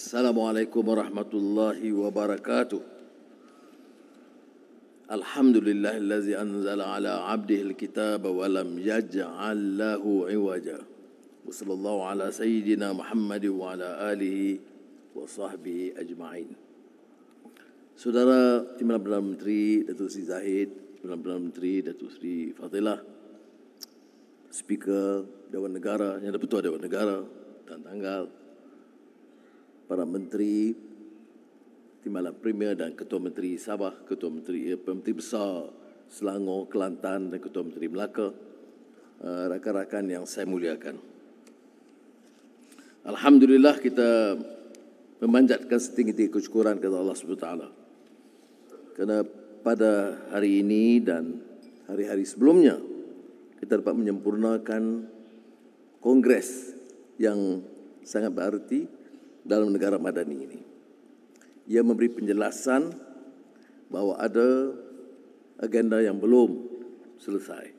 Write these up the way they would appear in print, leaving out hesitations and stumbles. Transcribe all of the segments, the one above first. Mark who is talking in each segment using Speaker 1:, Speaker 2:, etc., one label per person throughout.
Speaker 1: Assalamualaikum warahmatullahi wabarakatuh. Alhamdulillahillazi anzala ala abdihil kitaba wa lam yaj'al lahu iwaja. Wa sallallahu ala sayyidina Muhammad wa ala alihi wa sahbihi ajma'in. Saudara Timbalan Perdana Menteri Datuk Seri Zahid, Timbalan Perdana Menteri Datuk Seri Fadilah, Speaker Dewan Negara, Yang di-Pertua Dewan Negara dan tanggal, para menteri, Timbalan Premier dan Ketua Menteri Sabah, Ketua Menteri Besar Selangor, Kelantan dan Ketua Menteri Melaka, rakan-rakan yang saya muliakan. Alhamdulillah kita memanjatkan setinggi-tinggi kesyukuran kepada Allah SWT. Kerana pada hari ini dan hari-hari sebelumnya kita dapat menyempurnakan kongres yang sangat berarti dalam negara madani ini. Ia memberi penjelasan bahawa ada agenda yang belum selesai.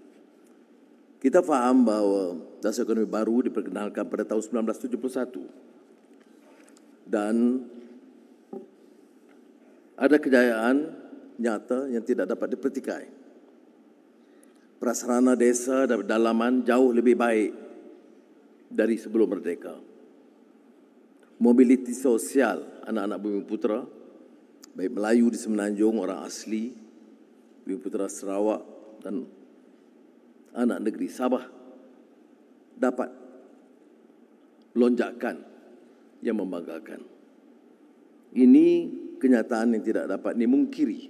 Speaker 1: Kita faham bahawa dasar ekonomi baru diperkenalkan pada tahun 1971 dan ada kejayaan nyata yang tidak dapat dipertikai. Prasarana desa dan pedalaman jauh lebih baik dari sebelum merdeka. Mobiliti sosial anak-anak Bumiputera, baik Melayu di Semenanjung, orang asli Bumiputera Sarawak dan anak negeri Sabah dapat lonjakan yang membanggakan. Ini kenyataan yang tidak dapat dimungkiri.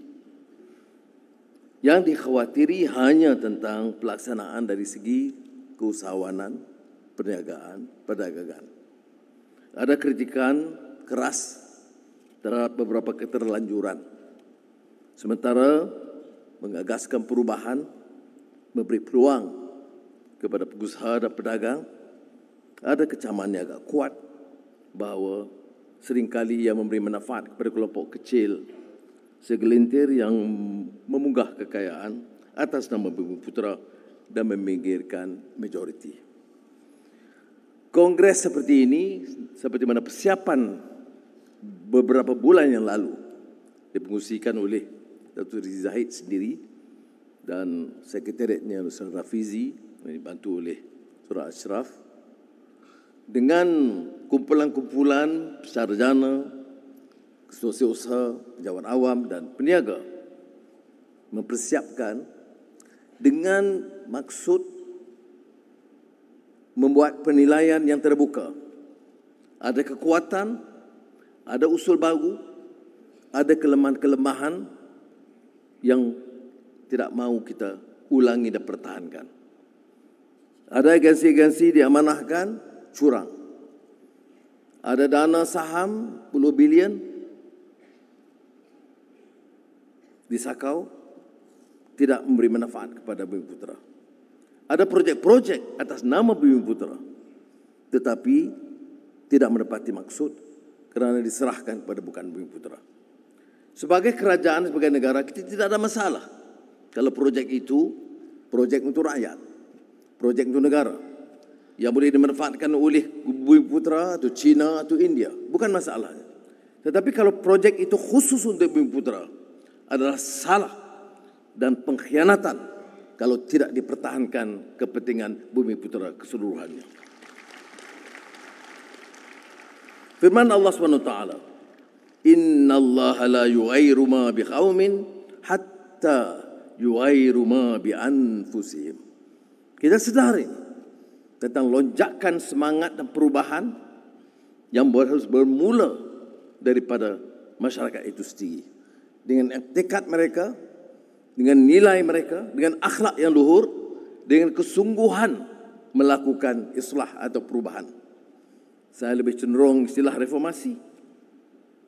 Speaker 1: Yang dikhawatiri hanya tentang pelaksanaan dari segi keusahawanan, perniagaan, perdagangan. Ada kritikan keras terhadap beberapa keterlanjuran. Sementara mengagaskan perubahan, memberi peluang kepada pengusaha dan pedagang, ada kecaman yang agak kuat bahawa seringkali ia memberi manfaat kepada kelompok kecil, segelintir yang memunggah kekayaan atas nama Bumiputera dan meminggirkan majoriti. Kongres seperti ini, seperti mana persiapan beberapa bulan yang lalu dipengusikan oleh Datuk Seri Zahid sendiri dan sekretariatnya Saudara Rafizi yang dibantu oleh Saudara Ashraf, dengan kumpulan-kumpulan sarjana, setiausaha, pejabat awam dan peniaga mempersiapkan dengan maksud membuat penilaian yang terbuka. Ada kekuatan, ada usul baru, ada kelemahan-kelemahan yang tidak mahu kita ulangi dan pertahankan. Ada agensi-agensi diamanahkan curang. Ada dana saham puluh bilion disakau, tidak memberi manfaat kepada Bumiputera. Ada projek-projek atas nama Bumiputera, tetapi tidak menepati maksud kerana diserahkan kepada bukan Bumiputera. Sebagai kerajaan, sebagai negara, kita tidak ada masalah kalau projek itu projek untuk rakyat, projek untuk negara yang boleh dimanfaatkan oleh Bumiputera atau China atau India, bukan masalah. Tetapi kalau projek itu khusus untuk Bumiputera, adalah salah dan pengkhianatan kalau tidak dipertahankan kepentingan Bumiputera keseluruhannya. Firman Allah SWT, Inna Allah la yughayyiru ma biqaumin hatta yughayyiru ma bi anfusihim. Kita sedari tentang lonjakan semangat dan perubahan yang harus bermula daripada masyarakat itu sendiri. Dengan tekad mereka, dengan nilai mereka, dengan akhlak yang luhur, dengan kesungguhan melakukan islah atau perubahan. Saya lebih cenderung istilah reformasi.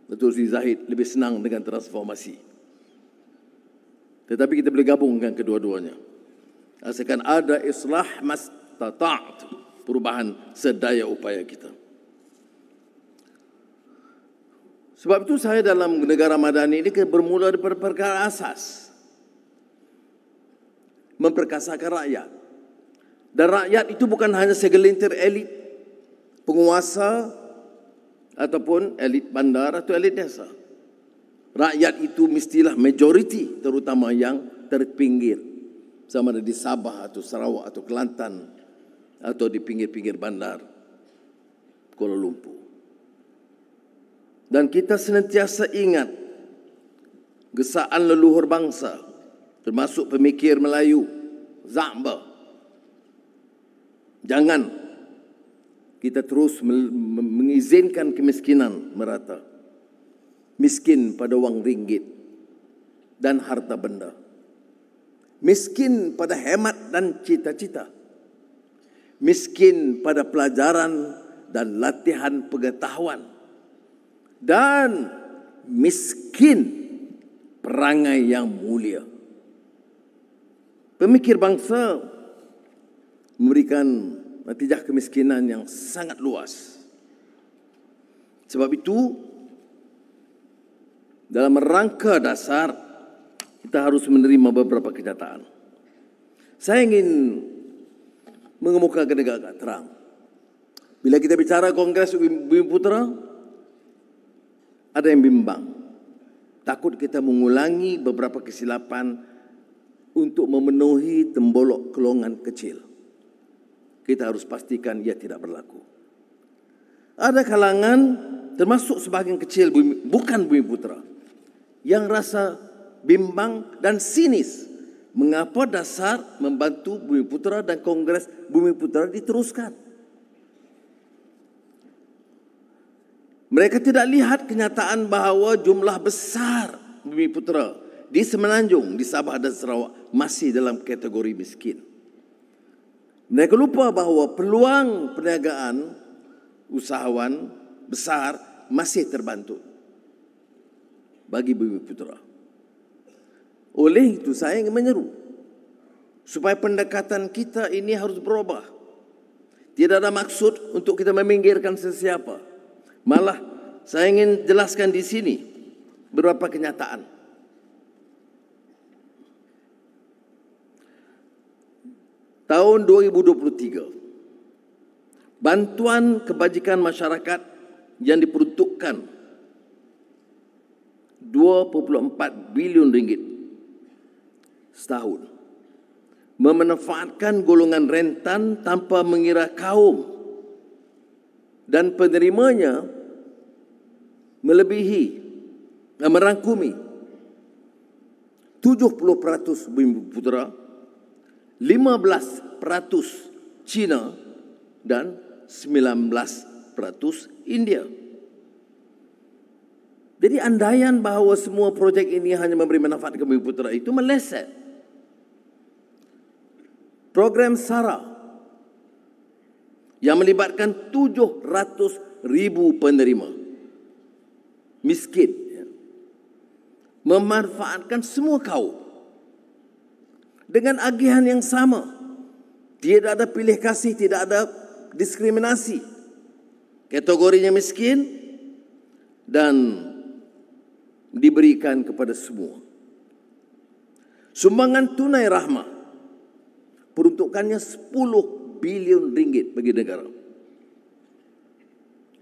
Speaker 1: Datuk Seri Zahid lebih senang dengan transformasi. Tetapi kita boleh gabungkan kedua-duanya. Asalkan ada islah mastata', perubahan sedaya upaya kita. Sebab itu saya dalam negara madani ini bermula daripada perkara asas. Memperkasakan rakyat. Dan rakyat itu bukan hanya segelintir elit, penguasa ataupun elit bandar atau elit desa. Rakyat itu mestilah majoriti, terutama yang terpinggir, sama ada di Sabah atau Sarawak atau Kelantan atau di pinggir-pinggir bandar Kuala Lumpur. Dan kita senantiasa ingat gesaan leluhur bangsa, termasuk pemikir Melayu, Zamba. Jangan kita terus mengizinkan kemiskinan merata. Miskin pada wang ringgit dan harta benda. Miskin pada hemat dan cita-cita. Miskin pada pelajaran dan latihan pengetahuan. Dan miskin perangai yang mulia. Pemikir bangsa memberikan natijah kemiskinan yang sangat luas. Sebab itu, dalam rangka dasar, kita harus menerima beberapa kenyataan. Saya ingin mengemukakan agak terang. Bila kita bicara Kongres Bumiputera, ada yang bimbang. Takut kita mengulangi beberapa kesilapan untuk memenuhi tembolok kelongan kecil. Kita harus pastikan ia tidak berlaku. Ada kalangan, termasuk sebahagian kecil bukan Bumiputera, yang rasa bimbang dan sinis mengapa dasar membantu Bumiputera dan Kongres Bumiputera diteruskan. Mereka tidak lihat kenyataan bahawa jumlah besar Bumiputera di Semenanjung, di Sabah dan Sarawak masih dalam kategori miskin. Mereka lupa bahawa peluang perniagaan usahawan besar masih terbantu bagi Bumiputera. Oleh itu saya ingin menyeru supaya pendekatan kita ini harus berubah. Tidak ada maksud untuk kita meminggirkan sesiapa. Malah saya ingin jelaskan di sini beberapa kenyataan. Tahun 2023, bantuan kebajikan masyarakat yang diperuntukkan 2.4 bilion ringgit setahun memanfaatkan golongan rentan tanpa mengira kaum, dan penerimanya melebihi dan merangkumi 70% Bumiputera, 15% Cina dan 19% India. Jadi andaian bahawa semua projek ini hanya memberi manfaat ke Bumiputera itu meleset. Program SARA yang melibatkan 700,000 penerima miskin, memanfaatkan semua kaum dengan agihan yang sama. Tidak ada pilih kasih, tidak ada diskriminasi. Kategorinya miskin dan diberikan kepada semua. Sumbangan tunai rahmah peruntukannya 10 bilion ringgit bagi negara.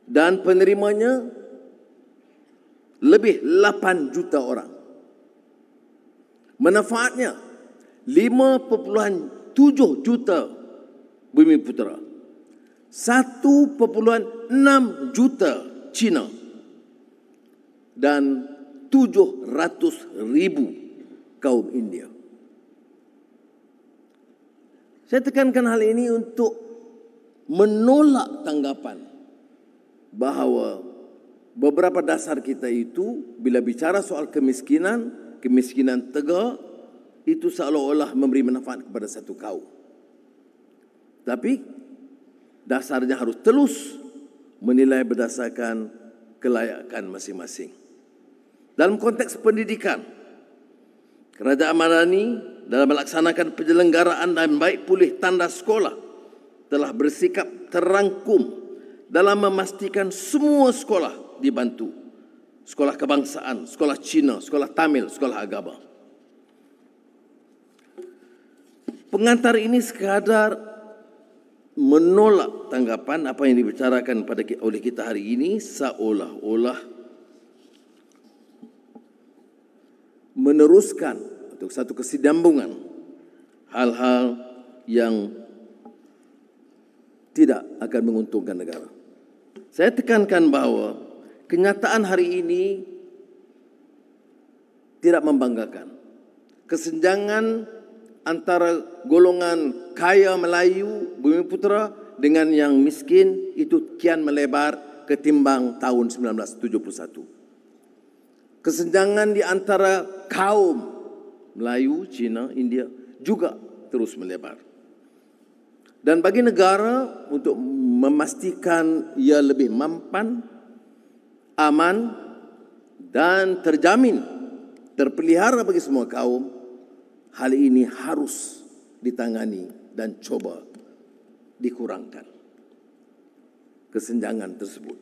Speaker 1: Dan penerimanya lebih 8 juta orang. Manfaatnya 5.7 juta Bumiputera, 1.6 juta Cina dan 700,000 kaum India. Saya tekankan hal ini untuk menolak tanggapan bahawa beberapa dasar kita itu bila bicara soal kemiskinan, kemiskinan tegak, itu seolah-olah memberi manfaat kepada satu kaum. Tapi dasarnya harus telus menilai berdasarkan kelayakan masing-masing. Dalam konteks pendidikan, Kerajaan Madani dalam melaksanakan penyelenggaraan dan baik pulih tanda sekolah telah bersikap terangkum dalam memastikan semua sekolah dibantu. Sekolah kebangsaan, sekolah Cina, sekolah Tamil, sekolah agama. Pengantar ini sekadar menolak tanggapan apa yang dibicarakan oleh kita hari ini seolah-olah meneruskan untuk satu kesinambungan hal-hal yang tidak akan menguntungkan negara. Saya tekankan bahawa kenyataan hari ini tidak membanggakan. Kesenjangan antara golongan kaya Melayu Bumiputera dengan yang miskin itu kian melebar ketimbang tahun 1971. Kesenjangan di antara kaum Melayu, Cina, India juga terus melebar. Dan bagi negara untuk memastikan ia lebih mampan, aman dan terjamin terpelihara bagi semua kaum, hal ini harus ditangani dan coba dikurangkan kesenjangan tersebut.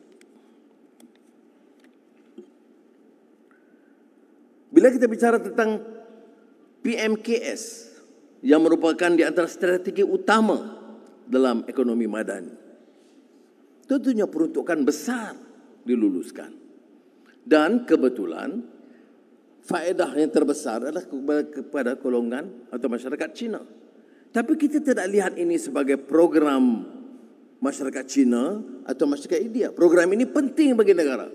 Speaker 1: Bila kita bicara tentang PMKS yang merupakan di antara strategi utama dalam ekonomi madani, tentunya peruntukan besar diluluskan. Dan kebetulan faedah yang terbesar adalah kepada golongan atau masyarakat Cina. Tapi kita tidak lihat ini sebagai program masyarakat Cina atau masyarakat India. Program ini penting bagi negara.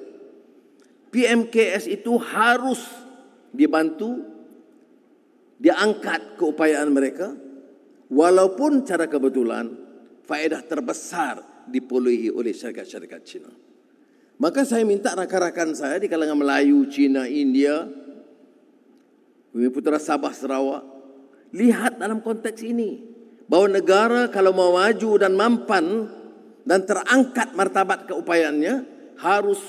Speaker 1: PMKS itu harus dibantu, diangkat keupayaan mereka, walaupun cara kebetulan faedah terbesar diperolehi oleh syarikat-syarikat Cina. Maka saya minta rakan-rakan saya di kalangan Melayu, Cina, India, Bumiputera, Sabah, Sarawak, lihat dalam konteks ini bahawa negara kalau mau maju dan mampan dan terangkat martabat keupayaannya harus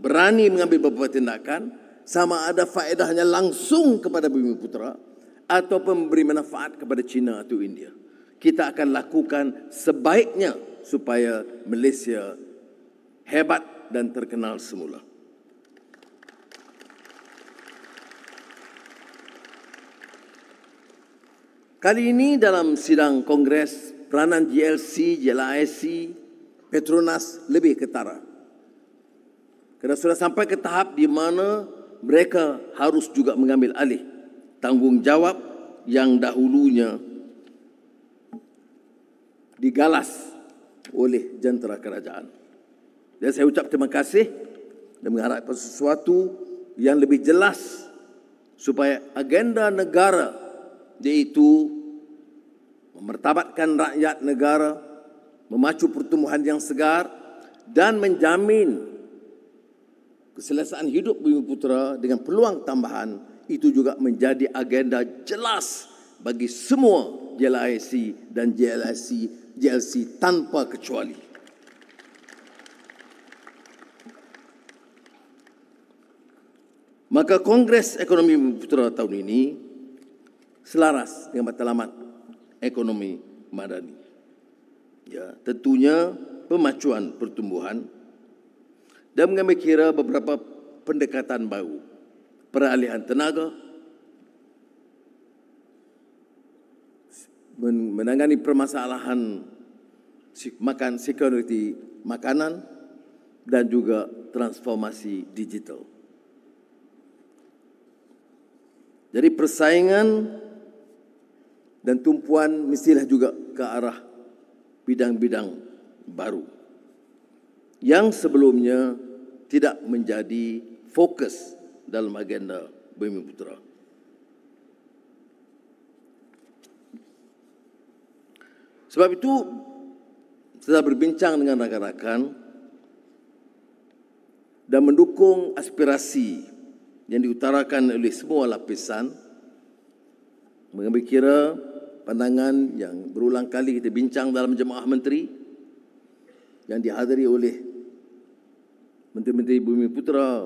Speaker 1: berani mengambil beberapa tindakan, sama ada faedahnya langsung kepada Bumiputera atau memberi manfaat kepada Cina atau India. Kita akan lakukan sebaiknya supaya Malaysia hebat dan terkenal semula. Kali ini dalam sidang Kongres, peranan GLC, JLIC, Petronas lebih ketara. Kerana sudah sampai ke tahap di mana mereka harus juga mengambil alih tanggungjawab yang dahulunya digalas oleh jentera kerajaan. Dan saya ucap terima kasih dan mengharapkan sesuatu yang lebih jelas supaya agenda negara, iaitu memartabatkan rakyat negara, memacu pertumbuhan yang segar dan menjamin keselesaan hidup Bumiputera dengan peluang tambahan, itu juga menjadi agenda jelas bagi semua JLIC dan JLC tanpa kecuali. Maka Kongres Ekonomi Bumiputera tahun ini selaras dengan matlamat ekonomi madani. Ya, tentunya pemacuan pertumbuhan dan mengambil kira beberapa pendekatan baru, peralihan tenaga, menangani permasalahan security makanan dan juga transformasi digital. Jadi persaingan dan tumpuan mestilah juga ke arah bidang-bidang baru yang sebelumnya tidak menjadi fokus dalam agenda Bumiputera. Sebab itu, saya berbincang dengan rakan-rakan dan mendukung aspirasi yang diutarakan oleh semua lapisan, mengambil kira pandangan yang berulang kali kita bincang dalam jemaah menteri yang dihadiri oleh Menteri-Menteri Bumiputera,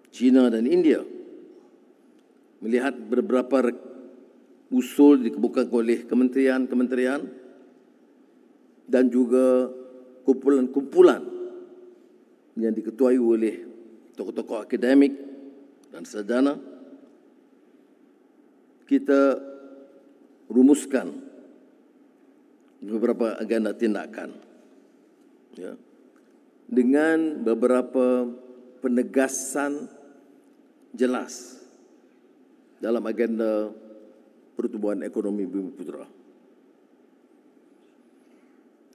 Speaker 1: China dan India, melihat beberapa usul dikemukakan oleh kementerian-kementerian dan juga kumpulan-kumpulan yang diketuai oleh tokoh-tokoh akademik dan sarjana. Kita rumuskan beberapa agenda tindakan, ya, dengan beberapa penegasan jelas dalam agenda pertumbuhan ekonomi Bumiputera.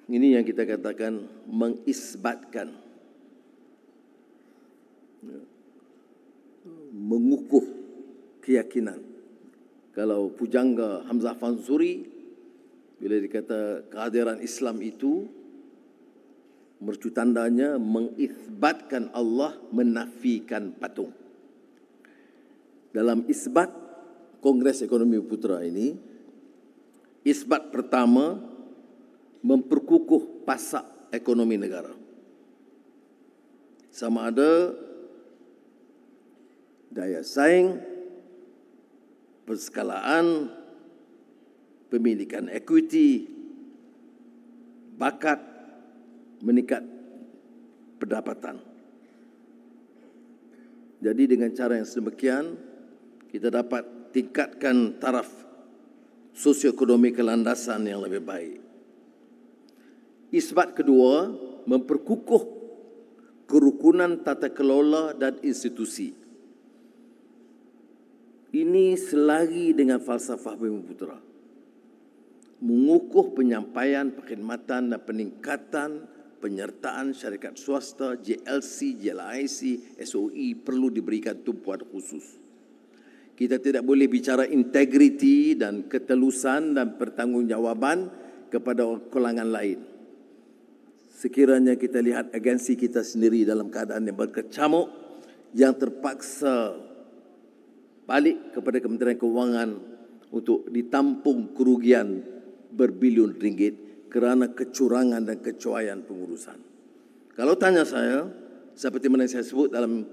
Speaker 1: Ini yang kita katakan mengisbatkan, ya, mengukuh keyakinan. Kalau pujangga Hamzah Fansuri, bila dikata kehadiran Islam itu, mercu tandanya mengisbatkan Allah, menafikan patung. Dalam isbat Kongres Ekonomi Bumiputera ini, isbat pertama memperkukuh pasak ekonomi negara. Sama ada daya saing, perskalaan, pemilikan equity, bakat, meningkat pendapatan. Jadi dengan cara yang sedemikian, kita dapat tingkatkan taraf sosioekonomi ke landasan yang lebih baik. Isbat kedua, memperkukuh kerukunan tata kelola dan institusi. Ini selari dengan falsafah Bumiputera. Mengukuh penyampaian, perkhidmatan dan peningkatan penyertaan syarikat swasta, JLC, JLIC, SOE perlu diberikan tumpuan khusus. Kita tidak boleh bicara integriti dan ketelusan dan pertanggungjawaban kepada kalangan lain. Sekiranya kita lihat agensi kita sendiri dalam keadaan yang berkecamuk, yang terpaksa balik kepada Kementerian Kewangan untuk ditampung kerugian berbilion ringgit kerana kecurangan dan kecuaian pengurusan. Kalau tanya saya, seperti mana saya sebut dalam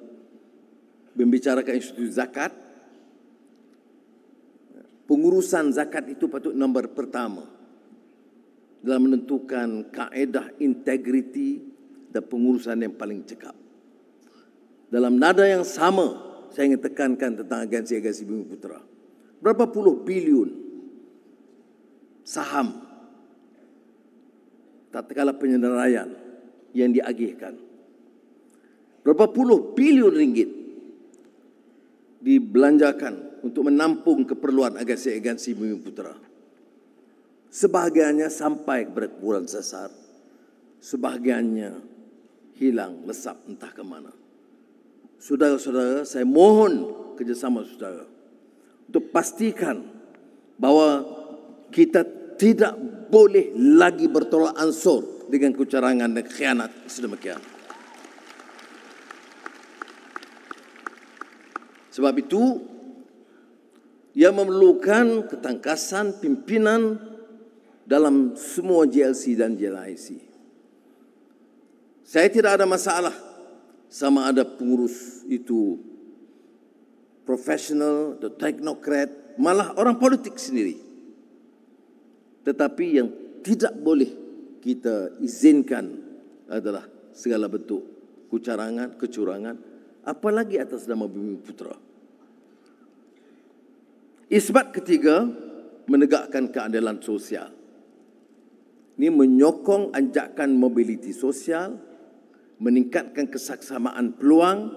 Speaker 1: membicarakan institusi zakat, pengurusan zakat itu patut nombor pertama dalam menentukan kaedah integriti dan pengurusan yang paling cekap. Dalam nada yang sama, saya ingin tekankan tentang agensi-agensi Bumiputera. Berapa puluh bilion saham tatkala penyenderaian yang diagihkan. Berapa puluh bilion ringgit dibelanjakan untuk menampung keperluan agensi-agensi Bumiputera. Sebahagiannya sampai kepada kepulan sesar, sebahagiannya hilang, lesap entah ke mana. Saudara-saudara, saya mohon kerjasama saudara untuk pastikan bahawa kita tidak boleh lagi bertolak ansur dengan kecurangan dan khianat sedemikian. Sebab itu, ia memerlukan ketangkasan pimpinan dalam semua JLC dan JLIC. Saya tidak ada masalah sama ada pengurus itu profesional atau teknokrat, malah orang politik sendiri. Tetapi yang tidak boleh kita izinkan adalah segala bentuk kecurangan, apalagi atas nama Bumiputera. Isbat ketiga, menegakkan keadilan sosial. Ini menyokong anjakan mobiliti sosial, meningkatkan kesaksamaan peluang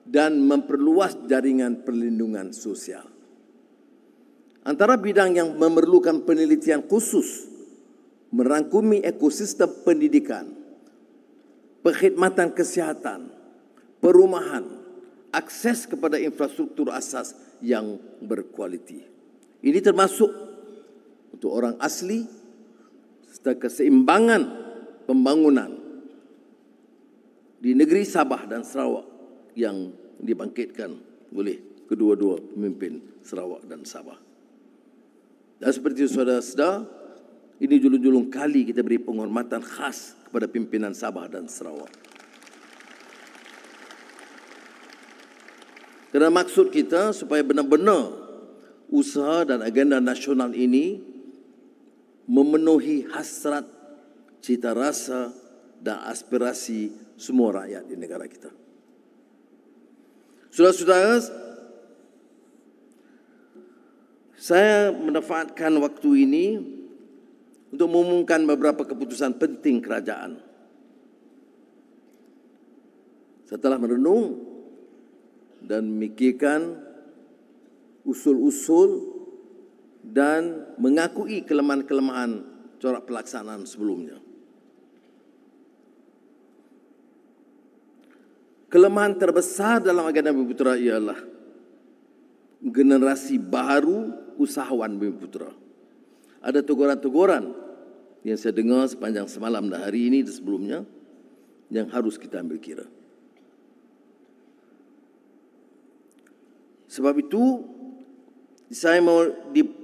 Speaker 1: dan memperluas jaringan perlindungan sosial. Antara bidang yang memerlukan penelitian khusus, merangkumi ekosistem pendidikan, perkhidmatan kesihatan, perumahan, akses kepada infrastruktur asas yang berkualiti. Ini termasuk untuk orang asli serta keseimbangan pembangunan di negeri Sabah dan Sarawak yang dibangkitkan oleh kedua-dua pemimpin Sarawak dan Sabah. Dan seperti saudara-saudara, ini julung-julung kali kita beri penghormatan khas kepada pimpinan Sabah dan Sarawak. Kerana maksud kita supaya benar-benar usaha dan agenda nasional ini memenuhi hasrat, cita rasa dan aspirasi semua rakyat di negara kita. Saudara-saudara, saya memanfaatkan waktu ini untuk mengumumkan beberapa keputusan penting kerajaan. Setelah merenung dan memikirkan usul-usul dan mengakui kelemahan-kelemahan corak pelaksanaan sebelumnya. Kelemahan terbesar dalam agenda Bumiputera ialah generasi baru usahawan Bumiputera. Ada teguran-teguran yang saya dengar sepanjang semalam dan hari ini dan sebelumnya yang harus kita ambil kira. Sebab itu, saya mau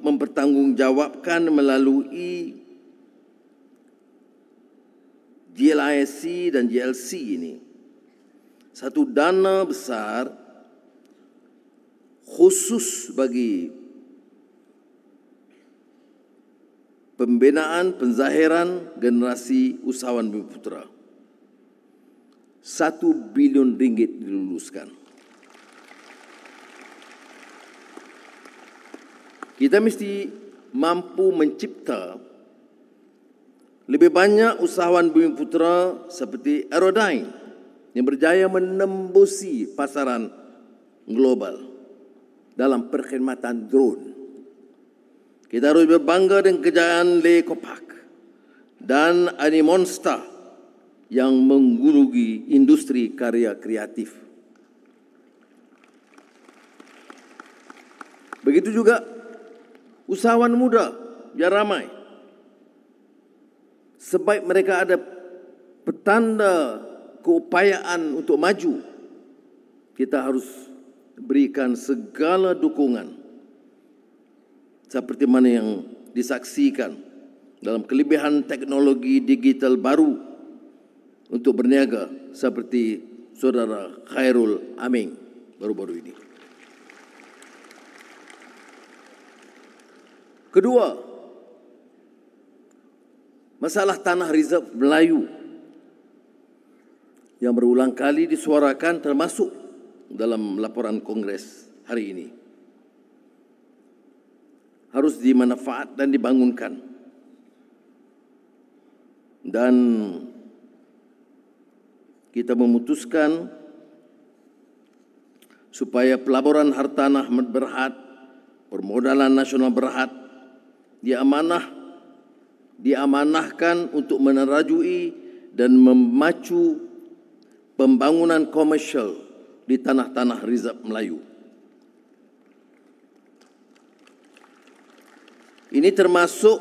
Speaker 1: mempertanggungjawabkan melalui GLISC dan GLC ini satu dana besar khusus bagi pembinaan penzahiran generasi usahawan Bumiputera. 1 bilion ringgit diluluskan. Kita mesti mampu mencipta lebih banyak usahawan Bumiputera seperti Aerodyne yang berjaya menembusi pasaran global dalam perkhidmatan drone. Kita harus berbangga dengan kejayaan Le Copac dan Animonsta yang menggulugi industri karya kreatif. Begitu juga usahawan muda, biar ramai. Sebaik mereka ada petanda keupayaan untuk maju, kita harus berikan segala dukungan seperti mana yang disaksikan dalam kelebihan teknologi digital baru untuk berniaga seperti saudara Khairul Aming baru-baru ini. Kedua, masalah tanah reserve Melayu yang berulang kali disuarakan termasuk dalam laporan Kongres hari ini. Harus dimanfaat dan dibangunkan. Dan kita memutuskan supaya pelaburan hartanah Berhad, permodalan nasional Berhad diamanahkan untuk menerajui dan memacu pembangunan komersial di tanah-tanah reserve Melayu. Ini termasuk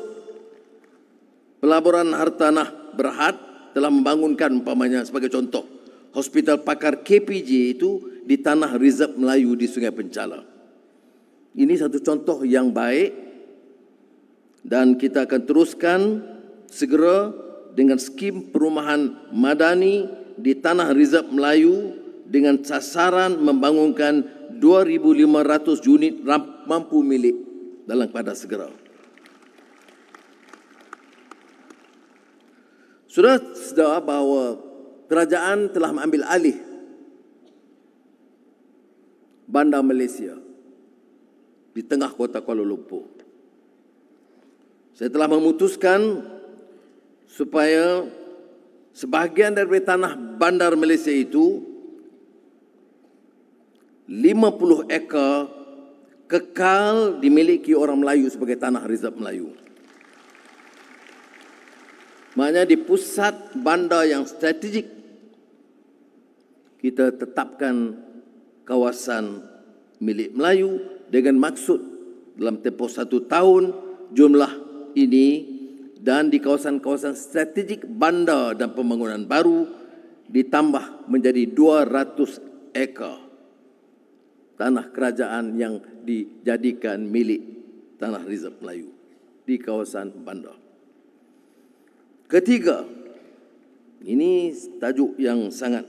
Speaker 1: pelaburan hartanah Berhad telah membangunkan umpamanya sebagai contoh Hospital Pakar KPJ itu di tanah reserve Melayu di Sungai Penchala. Ini satu contoh yang baik dan kita akan teruskan segera dengan skim perumahan madani di tanah reserve Melayu dengan sasaran membangunkan 2,500 unit mampu milik dalam pada segera. Sudah sedar bahawa kerajaan telah mengambil alih Bandar Malaysia di tengah kota Kuala Lumpur. Saya telah memutuskan supaya sebahagian dari tanah Bandar Malaysia itu 50 ekar kekal dimiliki orang Melayu sebagai tanah reserve Melayu. Maknanya di pusat bandar yang strategik kita tetapkan kawasan milik Melayu dengan maksud dalam tempoh 1 tahun jumlah ini dan di kawasan-kawasan strategik bandar dan pembangunan baru ditambah menjadi 200 ekar tanah kerajaan yang dijadikan milik tanah reserve Melayu di kawasan bandar. Ketiga, ini tajuk yang sangat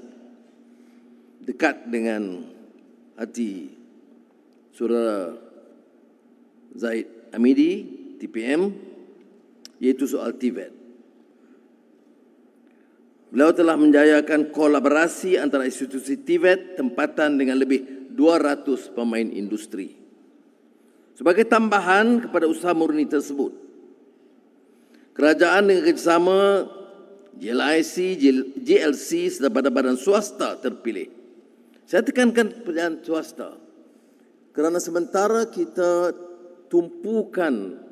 Speaker 1: dekat dengan hati Saudara Zahid Hamidi, TPM, iaitu soal TVET. Beliau telah menjayakan kolaborasi antara institusi TVET tempatan dengan lebih 200 pemain industri. Sebagai tambahan kepada usaha murni tersebut, Kerajaan dengan kerjasama GLIC, GLC serta badan-badan swasta terpilih. Saya tekankan peran swasta kerana sementara kita tumpukan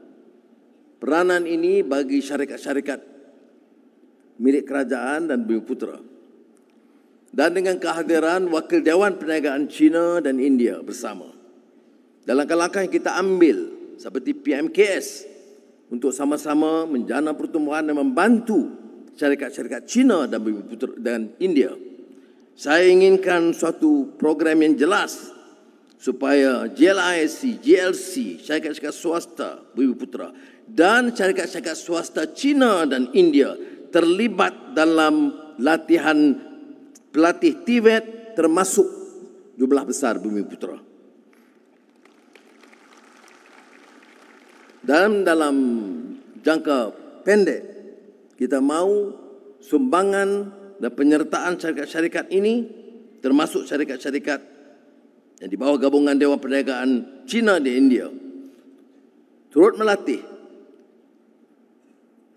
Speaker 1: peranan ini bagi syarikat-syarikat milik kerajaan dan Bumiputera. Dan dengan kehadiran Wakil Dewan Perniagaan China dan India bersama. Dalam langkah-langkah yang kita ambil seperti PMKS untuk sama-sama menjana pertumbuhan dan membantu syarikat-syarikat China dan Bumiputera dan India. Saya inginkan suatu program yang jelas supaya GLIC, GLC, syarikat-syarikat swasta Bumiputera dan syarikat-syarikat swasta China dan India terlibat dalam latihan pelatih TVET termasuk jumlah besar Bumiputera. Dan dalam jangka pendek, kita mahu sumbangan dan penyertaan syarikat-syarikat ini, termasuk syarikat-syarikat yang di bawah gabungan Dewan Perniagaan China dan India, turut melatih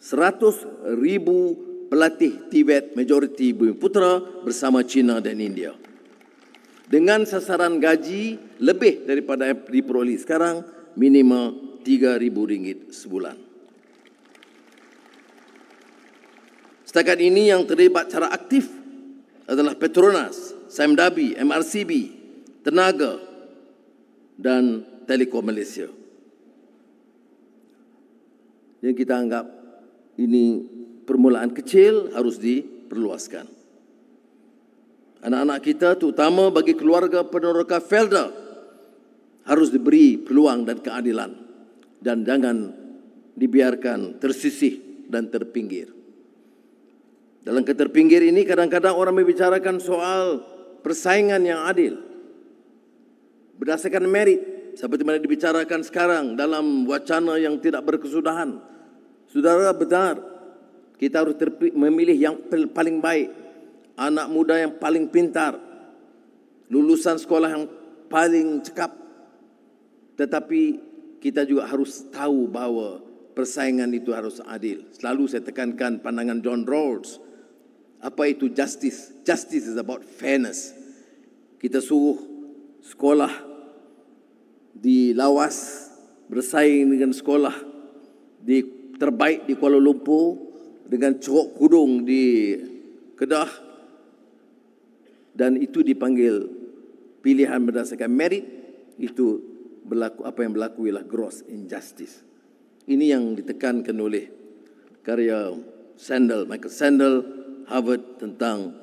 Speaker 1: 100,000 pelatih TVET majoriti Bumiputera bersama China dan India. Dengan sasaran gaji lebih daripada yang diperoleh sekarang, minima RM3,000 sebulan. Setakat ini yang terlibat secara aktif adalah Petronas, Samdabi, MRCB, Tenaga dan Telekom Malaysia. Yang kita anggap ini permulaan kecil harus diperluaskan. Anak-anak kita terutama bagi keluarga peneroka Felda harus diberi peluang dan keadilan dan jangan dibiarkan tersisih dan terpinggir. Dalam keterpinggir ini kadang-kadang orang membicarakan soal persaingan yang adil berdasarkan merit seperti mana dibicarakan sekarang dalam wacana yang tidak berkesudahan. Saudara, benar, kita harus memilih yang paling baik, anak muda yang paling pintar, lulusan sekolah yang paling cekap. Tetapi kita juga harus tahu bahawa persaingan itu harus adil. Selalu saya tekankan pandangan John Rawls. Apa itu justice? Justice is about fairness. Kita suruh sekolah di Lawas bersaing dengan sekolah terbaik di Kuala Lumpur dengan ceruk kudung di Kedah, dan itu dipanggil pilihan berdasarkan merit. Itu berlaku, apa yang berlaku ialah gross injustice. Ini yang ditekankan oleh karya Michael Sandel, Harvard, tentang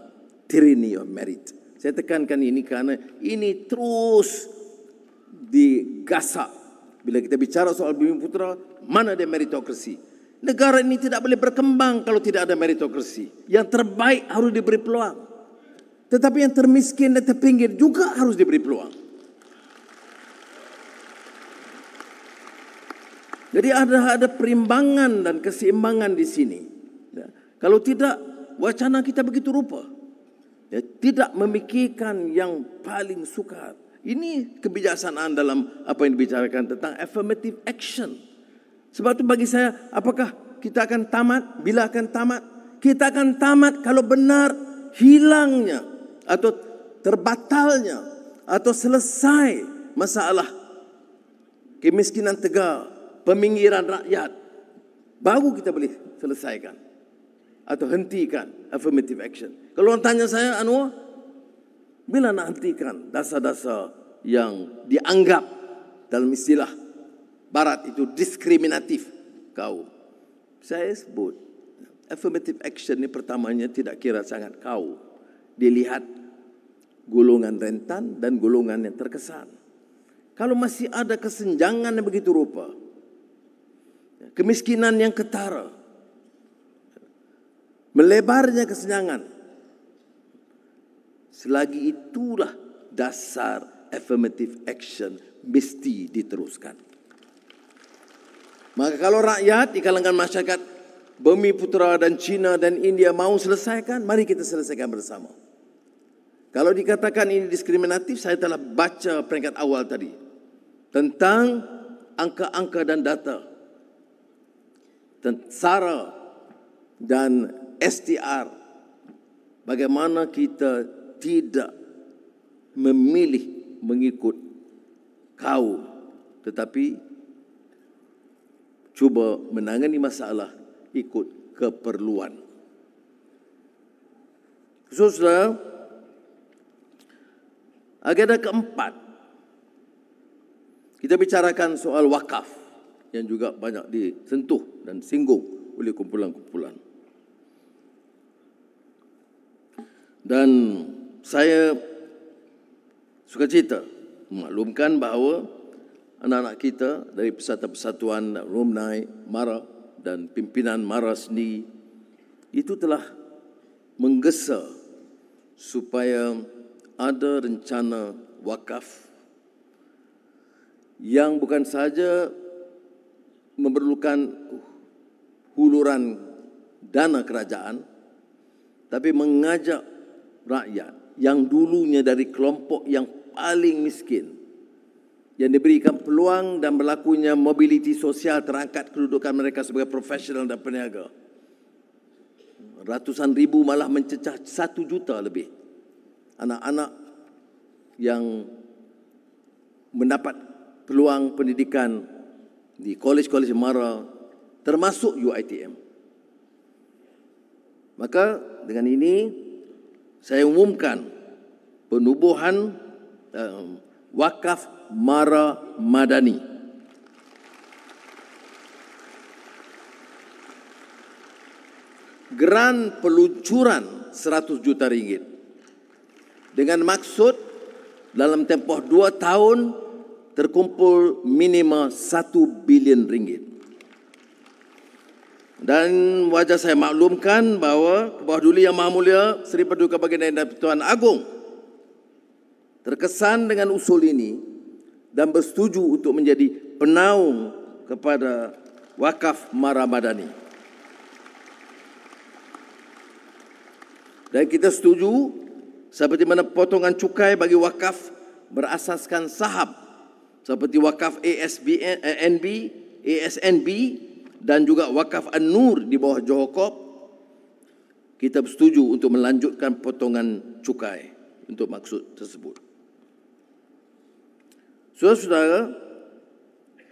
Speaker 1: tyranny of merit. Saya tekankan ini karena ini terus digasak. Bila kita bicara soal Bumiputera, mana ada meritokrasi? Negara ini tidak boleh berkembang kalau tidak ada meritokrasi. Yang terbaik harus diberi peluang. Tetapi yang termiskin dan terpinggir juga harus diberi peluang. Jadi ada perimbangan dan keseimbangan di sini. Kalau tidak, wacana kita begitu rupa. Tidak memikirkan yang paling sukar. Ini kebijaksanaan dalam apa yang dibicarakan tentang affirmative action. Sebab itu bagi saya, apakah kita akan tamat? Bila akan tamat? Kita akan tamat kalau benar hilangnya atau terbatalnya atau selesai masalah kemiskinan tegar, peminggiran rakyat. Baru kita boleh selesaikan atau hentikan affirmative action. Kalau orang tanya saya, Anwar, bila nak hentikan dasar-dasar yang dianggap dalam istilah Barat itu diskriminatif kau? Saya sebut affirmative action ni pertamanya tidak kira sangat kau. Dilihat golongan rentan dan golongan yang terkesan. Kalau masih ada kesenjangan yang begitu rupa, kemiskinan yang ketara, melebarnya kesenjangan, selagi itulah dasar affirmative action mesti diteruskan. Maka kalau rakyat di kalangan masyarakat Bumiputera dan China dan India mau selesaikan, mari kita selesaikan bersama. Kalau dikatakan ini diskriminatif, saya telah baca peringkat awal tadi tentang angka-angka dan data. tentara dan STR, bagaimana kita tidak memilih mengikut kaum, tetapi cuba menangani masalah ikut keperluan. Saudara, agenda keempat, kita bicarakan soal wakaf yang juga banyak disentuh dan singgung oleh kumpulan-kumpulan. Dan saya sukacita memaklumkan bahawa anak-anak kita dari Persatuan Alumni MARA dan pimpinan MARA sendiri itu telah menggesa supaya ada rencana wakaf yang bukan sahaja memerlukan huluran dana kerajaan, tapi mengajak rakyat yang dulunya dari kelompok yang paling miskin, yang diberikan peluang dan berlakunya mobiliti sosial terangkat kedudukan mereka sebagai profesional dan peniaga. Ratusan ribu, malah mencecah 1 juta lebih anak-anak yang mendapat peluang pendidikan di kolej-kolej MARA termasuk UiTM. Maka dengan ini saya umumkan penubuhan wakaf MARA Madani. Geran peluncuran 100 juta ringgit dengan maksud dalam tempoh 2 tahun terkumpul minimal 1 bilion ringgit. Dan wajah saya maklumkan bahawa Bawah Duli Yang Maha Mulia Seri Paduka Baginda dan Tuan Agong terkesan dengan usul ini dan bersetuju untuk menjadi penaung kepada wakaf MARA Madani. Dan kita setuju seperti mana potongan cukai bagi wakaf berasaskan saham seperti wakaf ASNB dan juga wakaf An-Nur di bawah Johor Corp, kita bersetuju untuk melanjutkan potongan cukai untuk maksud tersebut. Saudara-saudara,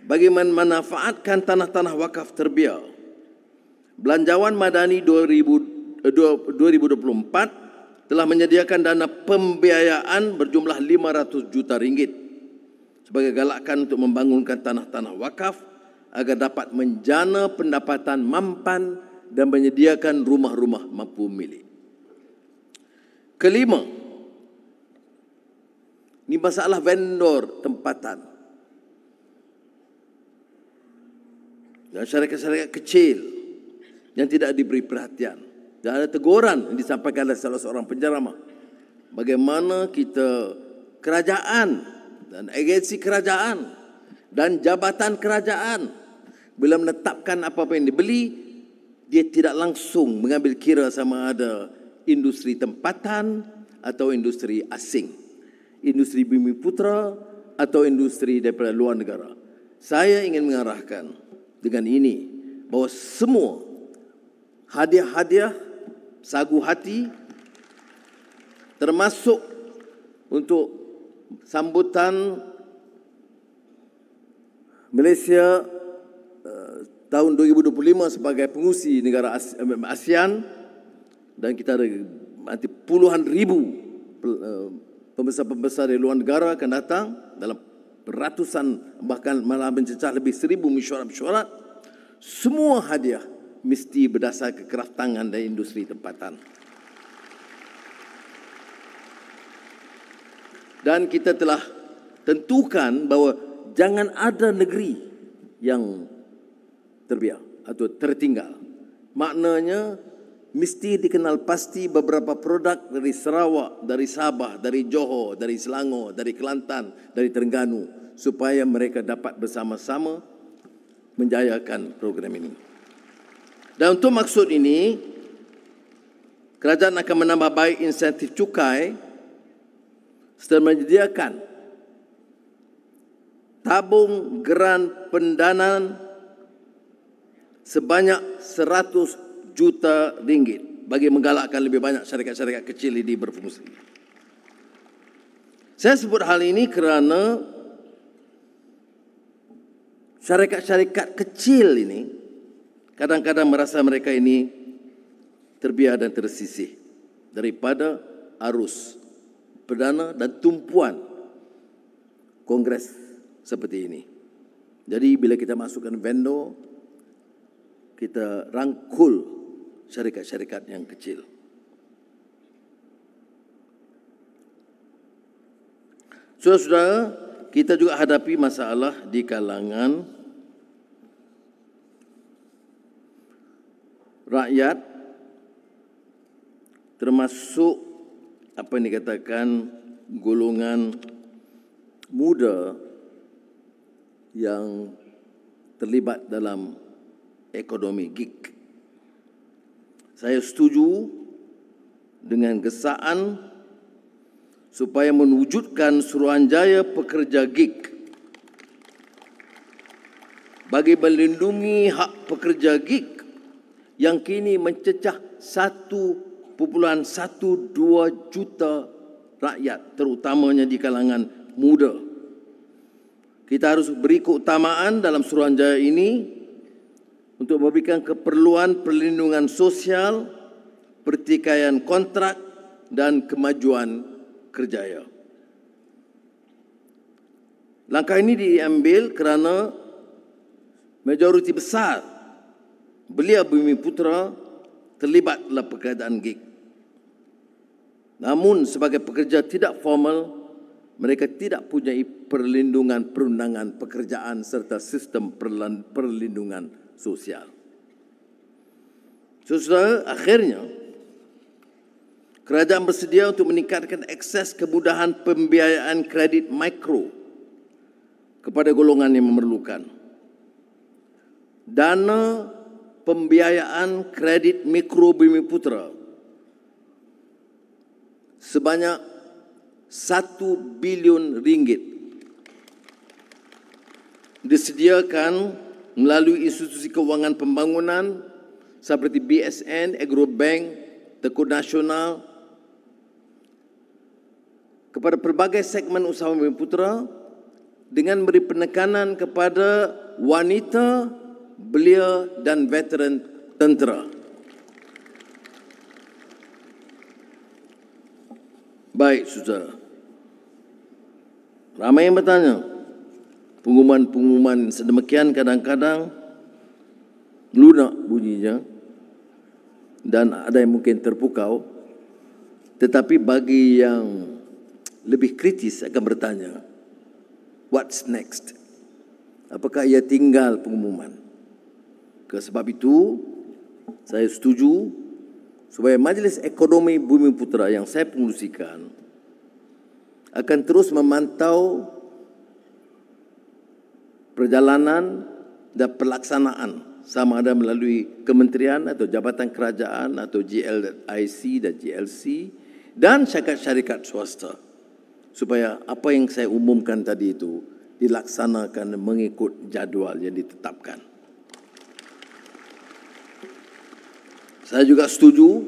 Speaker 1: bagi memanfaatkan tanah-tanah wakaf terbiar, Belanjawan Madani 2024 telah menyediakan dana pembiayaan berjumlah 500 juta ringgit sebagai galakan untuk membangunkan tanah-tanah wakaf agar dapat menjana pendapatan mampan dan menyediakan rumah-rumah mampu milik. Kelima, ini masalah vendor tempatan dan syarikat-syarikat kecil yang tidak diberi perhatian. Dan ada teguran yang disampaikan oleh salah seorang penceramah. Bagaimana kita kerajaan dan agensi kerajaan dan jabatan kerajaan bila menetapkan apa-apa yang dibeli, dia tidak langsung mengambil kira sama ada industri tempatan atau industri asing, industri Bumiputera atau industri daripada luar negara. Saya ingin mengarahkan dengan ini bahawa semua hadiah-hadiah sagu hati termasuk untuk sambutan Malaysia tahun 2025 sebagai pengurusi negara ASEAN, dan kita ada nanti puluhan ribu pembesar-pembesar dari luar negara akan datang dalam ratusan, bahkan malah mencecah lebih 1,000 mesyuarat. Semua hadiah mesti berdasar kekraftangan dan industri tempatan. Dan kita telah tentukan bahawa jangan ada negeri yang terbiar atau tertinggal. Maknanya mesti dikenal pasti beberapa produk dari Sarawak, dari Sabah, dari Johor, dari Selangor, dari Kelantan, dari Terengganu, supaya mereka dapat bersama-sama menjayakan program ini. Dan untuk maksud ini, kerajaan akan menambah baik insentif cukai serta menyediakan tabung geran pendanaan sebanyak 100 juta ringgit bagi menggalakkan lebih banyak syarikat-syarikat kecil ini berfungsi. Saya sebut hal ini kerana syarikat-syarikat kecil ini kadang-kadang merasa mereka ini terbiar dan tersisih daripada arus perdana dan tumpuan kongres seperti ini. Jadi bila kita masukkan vendor, kita rangkul syarikat-syarikat yang kecil. Saudara-saudara, kita juga hadapi masalah di kalangan rakyat, termasuk apa yang dikatakan golongan muda yang terlibat dalam ekonomi gig. Saya setuju dengan gesaan supaya mewujudkan Suruhanjaya Pekerja Gig bagi melindungi hak pekerja gig yang kini mencecah 1,12 juta rakyat, terutamanya di kalangan muda. Kita harus beri keutamaan dalam Suruhanjaya ini untuk memberikan keperluan perlindungan sosial, pertikaian kontrak dan kemajuan kerjaya. Langkah ini diambil kerana majoriti besar belia Bumiputra terlibat dalam pekerjaan gig. Namun sebagai pekerja tidak formal, mereka tidak punya perlindungan perundangan pekerjaan serta sistem perlindungan sosial. Saudara, akhirnya kerajaan bersedia untuk meningkatkan akses kemudahan pembiayaan kredit mikro kepada golongan yang memerlukan. Dana pembiayaan kredit mikro Bumiputra sebanyak 1 bilion ringgit disediakan melalui institusi kewangan pembangunan seperti BSN, Agrobank, Tekun Nasional kepada pelbagai segmen usaha Bumiputra dengan beri penekanan kepada wanita, belia dan veteran tentera. Baik, saudara. Ramai yang bertanya, pengumuman-pengumuman sedemikian kadang-kadang lunak bunyinya dan ada yang mungkin terpukau, tetapi bagi yang lebih kritis akan bertanya, what's next? Apakah ia tinggal pengumuman? Sebab itu, saya setuju supaya Majlis Ekonomi Bumiputra yang saya pengurusikan akan terus memantau perjalanan dan pelaksanaan sama ada melalui kementerian atau jabatan kerajaan atau GLIC dan GLC dan syarikat-syarikat swasta supaya apa yang saya umumkan tadi itu dilaksanakan mengikut jadual yang ditetapkan. Saya juga setuju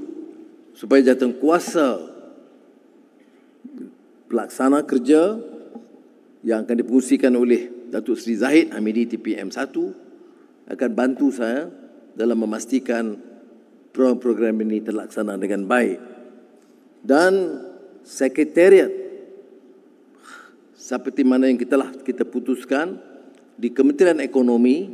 Speaker 1: supaya jawatankuasa pelaksana kerja yang akan difungsikan oleh Datuk Seri Zahid Hamidi TPM 1 akan bantu saya dalam memastikan program ini terlaksana dengan baik. Dan sekretariat seperti mana yang kita putuskan di Kementerian Ekonomi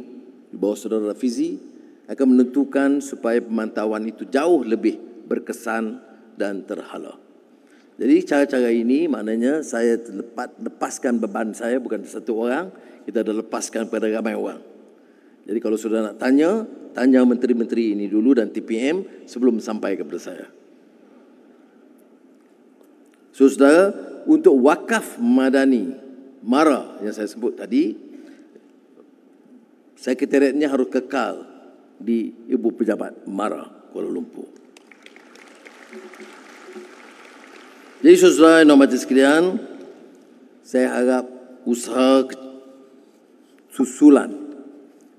Speaker 1: di bawah Saudara Fizi akan menentukan supaya pemantauan itu jauh lebih berkesan dan terhala. Jadi cara-cara ini maknanya saya lepaskan beban saya bukan satu orang, kita dah lepaskan pada ramai orang. Jadi kalau saudara nak tanya, tanya menteri-menteri ini dulu dan TPM sebelum sampai kepada saya. Saudara, untuk wakaf madani MARA yang saya sebut tadi, sekretariatnya harus kekal di Ibu Pejabat MARA Kuala Lumpur. Jadi saudara yang hormati sekalian, saya harap usaha susulan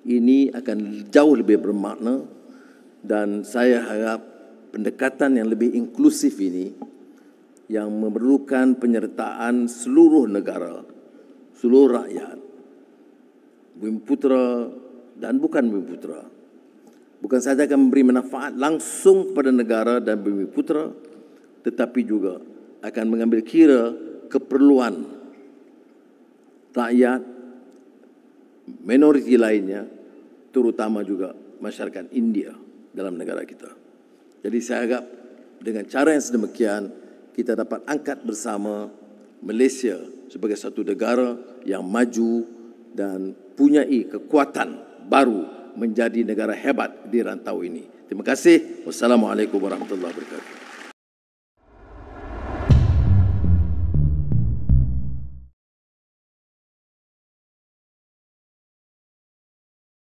Speaker 1: ini akan jauh lebih bermakna, dan saya harap pendekatan yang lebih inklusif ini yang memerlukan penyertaan seluruh negara, seluruh rakyat, Bumiputera dan bukan Bumiputera, bukan saja akan memberi manfaat langsung kepada negara dan Bumiputera, tetapi juga akan mengambil kira keperluan rakyat, minoriti lainnya, terutama juga masyarakat India dalam negara kita. Jadi saya harap dengan cara yang sedemikian kita dapat angkat bersama Malaysia sebagai satu negara yang maju dan punyai kekuatan baru menjadi negara hebat di rantau ini. Terima kasih. Wassalamualaikum warahmatullahi wabarakatuh.